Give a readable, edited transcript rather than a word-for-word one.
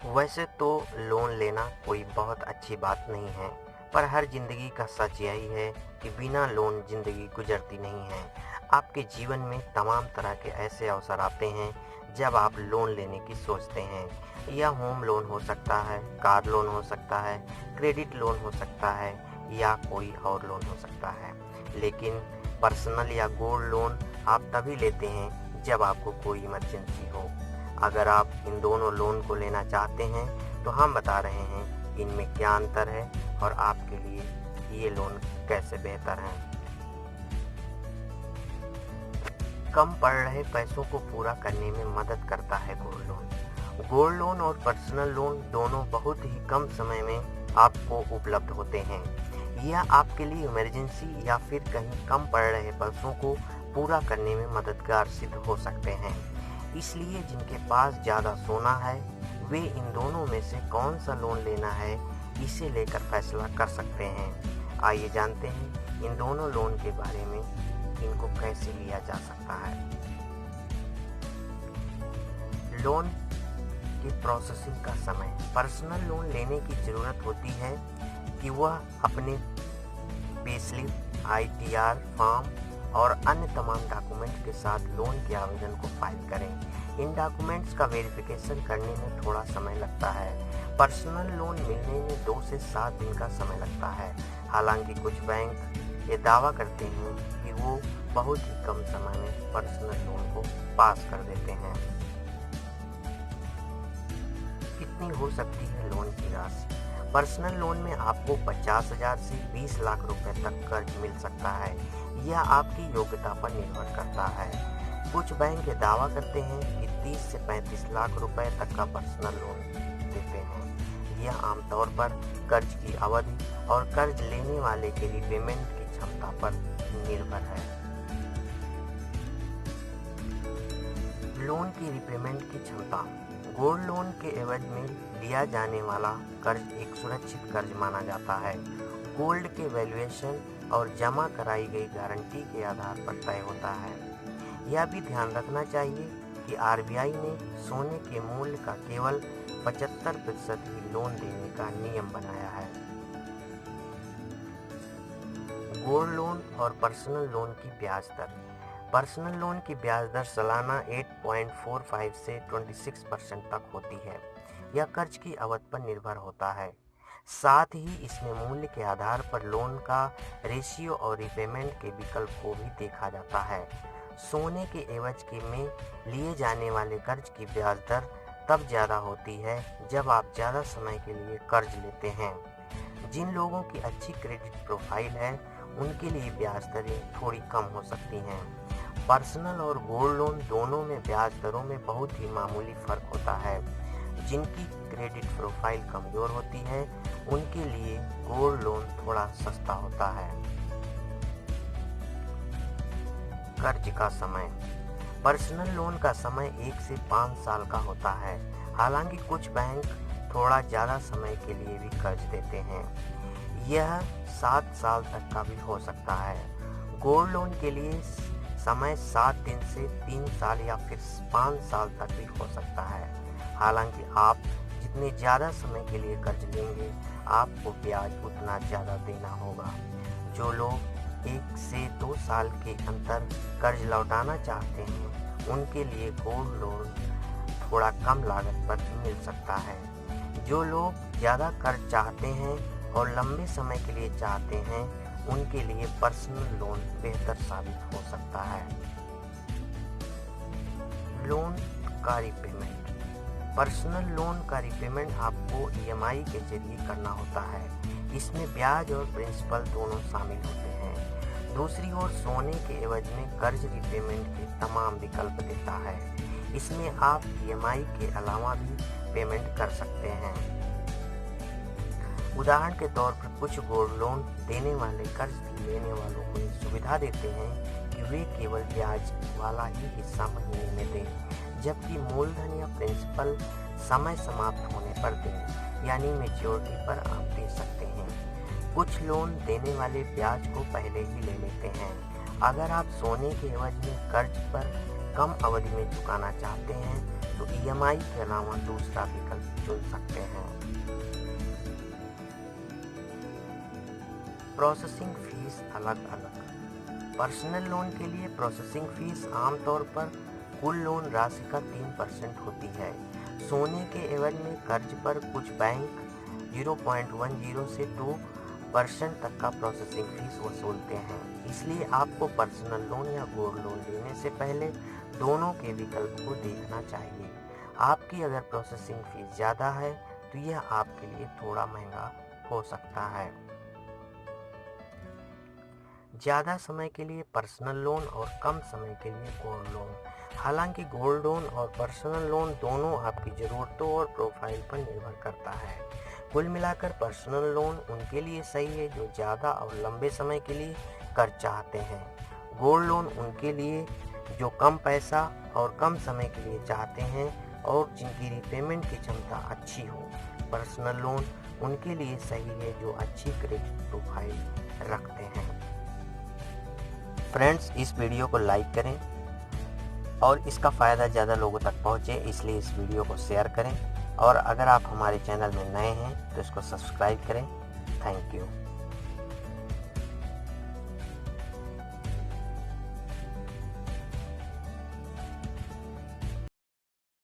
वैसे तो लोन लेना कोई बहुत अच्छी बात नहीं है, पर हर ज़िंदगी का सच यही है कि बिना लोन ज़िंदगी गुजरती नहीं है। आपके जीवन में तमाम तरह के ऐसे अवसर आते हैं जब आप लोन लेने की सोचते हैं। यह होम लोन हो सकता है, कार लोन हो सकता है, क्रेडिट लोन हो सकता है या कोई और लोन हो सकता है। लेकिन पर्सनल या गोल्ड लोन आप तभी लेते हैं जब आपको कोई इमरजेंसी हो। अगर आप इन दोनों लोन को लेना चाहते हैं तो हम बता रहे हैं कि इनमें क्या अंतर है और आपके लिए ये लोन कैसे बेहतर हैं। कम पड़ रहे पैसों को पूरा करने में मदद करता है गोल्ड लोन। गोल्ड लोन और पर्सनल लोन दोनों बहुत ही कम समय में आपको उपलब्ध होते हैं। यह आपके लिए इमरजेंसी या फिर कहीं कम पड़ रहे पैसों को पूरा करने में मददगार सिद्ध हो सकते हैं। इसलिए जिनके पास ज़्यादा सोना है वे इन दोनों में से कौन सा लोन लेना है इसे लेकर फैसला कर सकते हैं। आइए जानते हैं इन दोनों लोन के बारे में, इनको कैसे लिया जा सकता है। लोन की प्रोसेसिंग का समय। पर्सनल लोन लेने की ज़रूरत होती है कि वह अपने पे स्लिप, ITR फॉर्म और अन्य तमाम डॉक्यूमेंट के साथ लोन के आवेदन को फाइल करें। इन डॉक्यूमेंट्स का वेरिफिकेशन करने में थोड़ा समय लगता है। पर्सनल लोन मिलने में 2 से 7 दिन का समय लगता है। हालांकि कुछ बैंक ये दावा करते हैं कि वो बहुत ही कम समय में पर्सनल लोन को पास कर देते हैं। कितनी हो सकती है लोन की राशि? पर्सनल लोन में आपको 50,000 से 20 लाख रुपए तक कर्ज मिल सकता है। यह आपकी योग्यता पर निर्भर करता है। कुछ बैंक ये दावा करते हैं कि 30 से 35 लाख रुपए तक का पर्सनल लोन देते हैं। यह आमतौर पर कर्ज की अवधि और कर्ज लेने वाले के रिपेमेंट की क्षमता पर निर्भर है। लोन की रिपेमेंट की क्षमता। गोल्ड लोन के एवज में लिया जाने वाला कर्ज एक सुरक्षित कर्ज माना जाता है। गोल्ड के वैल्यूएशन और जमा कराई गई गारंटी के आधार पर तय होता है। यह भी ध्यान रखना चाहिए कि RBI ने सोने के मूल्य का केवल 75% ही लोन देने का नियम बनाया है। गोल्ड लोन और पर्सनल लोन की ब्याज दर। पर्सनल लोन की ब्याज दर सालाना 8.45 से 26% तक होती है। यह कर्ज की अवधि पर निर्भर होता है। साथ ही इसमें मूल्य के आधार पर लोन का रेशियो और रिपेमेंट के विकल्प को भी देखा जाता है। सोने के एवज के में लिए जाने वाले कर्ज की ब्याज दर तब ज़्यादा होती है जब आप ज़्यादा समय के लिए कर्ज लेते हैं। जिन लोगों की अच्छी क्रेडिट प्रोफाइल है उनके लिए ब्याज दरें थोड़ी कम हो सकती हैं। पर्सनल और गोल्ड लोन दोनों में ब्याज दरों में बहुत ही मामूली फर्क होता है। जिनकी क्रेडिट प्रोफाइल कमजोर होती है उनके लिए गोल्ड लोन थोड़ा सस्ता होता है। कर्ज का समय। पर्सनल लोन का समय 1 से 5 साल का होता है। हालांकि कुछ बैंक थोड़ा ज़्यादा समय के लिए भी कर्ज देते हैं। यह 7 साल तक का भी हो सकता है। गोल्ड लोन के लिए समय 7 दिन से 3 साल या फिर 5 साल तक भी हो सकता है। हालांकि आप जितने ज़्यादा समय के लिए कर्ज लेंगे आपको ब्याज उतना ज़्यादा देना होगा। जो लोग 1 से 2 साल के अंतर कर्ज लौटाना चाहते हैं उनके लिए गोल्ड लोन थोड़ा कम लागत पर मिल सकता है। जो लोग ज़्यादा कर्ज चाहते हैं और लंबे समय के लिए चाहते हैं उनके लिए पर्सनल लोन बेहतर साबित हो सकता है। लोन का रिपेमेंट। पर्सनल लोन का रिपेमेंट आपको EMI के जरिए करना होता है। इसमें ब्याज और प्रिंसिपल दोनों शामिल होते हैं। दूसरी ओर सोने के एवज में कर्ज रिपेमेंट के तमाम विकल्प देता है। इसमें आप EMI के अलावा भी पेमेंट कर सकते हैं। उदाहरण के तौर पर कुछ गोल्ड लोन देने वाले कर्ज लेने वालों को ये सुविधा देते हैं कि वे केवल ब्याज वाला ही हिस्सा महीने में दें, जबकि मूलधन या प्रिंसिपल समय समाप्त होने पर दें, यानी मैच्योरिटी पर आप दे सकते हैं। कुछ लोन देने वाले ब्याज को पहले ही ले लेते हैं। अगर आप सोने के एवज में कर्ज पर कम अवधि में चुकाना चाहते हैं तो EMI के अलावा दूसरा विकल्प चुन सकते हैं। प्रोसेसिंग फीस अलग अलग। पर्सनल लोन के लिए प्रोसेसिंग फीस आमतौर पर कुल लोन राशि का 3% होती है। सोने के एवज में कर्ज पर कुछ बैंक 0.10 से 2% तक का प्रोसेसिंग फीस वसूलते हैं। इसलिए आपको पर्सनल लोन या गोल्ड लोन लेने से पहले दोनों के विकल्प को देखना चाहिए। आपकी अगर प्रोसेसिंग फीस ज़्यादा है तो यह आपके लिए थोड़ा महंगा हो सकता है। ज़्यादा समय के लिए पर्सनल लोन और कम समय के लिए गोल्ड लोन। हालांकि गोल्ड लोन और पर्सनल लोन दोनों आपकी ज़रूरतों और प्रोफाइल पर निर्भर करता है। कुल मिलाकर पर्सनल लोन उनके लिए सही है जो ज़्यादा और लंबे समय के लिए कर्ज चाहते हैं। गोल्ड लोन उनके लिए जो कम पैसा और कम समय के लिए चाहते हैं और जिनकी रीपेमेंट की क्षमता अच्छी हो। पर्सनल लोन उनके लिए सही है जो अच्छी क्रेडिट प्रोफाइल रखते हैं। फ्रेंड्स, इस वीडियो को लाइक करें और इसका फ़ायदा ज़्यादा लोगों तक पहुँचे, इसलिए इस वीडियो को शेयर करें और अगर आप हमारे चैनल में नए हैं तो इसको सब्सक्राइब करें। Thank you.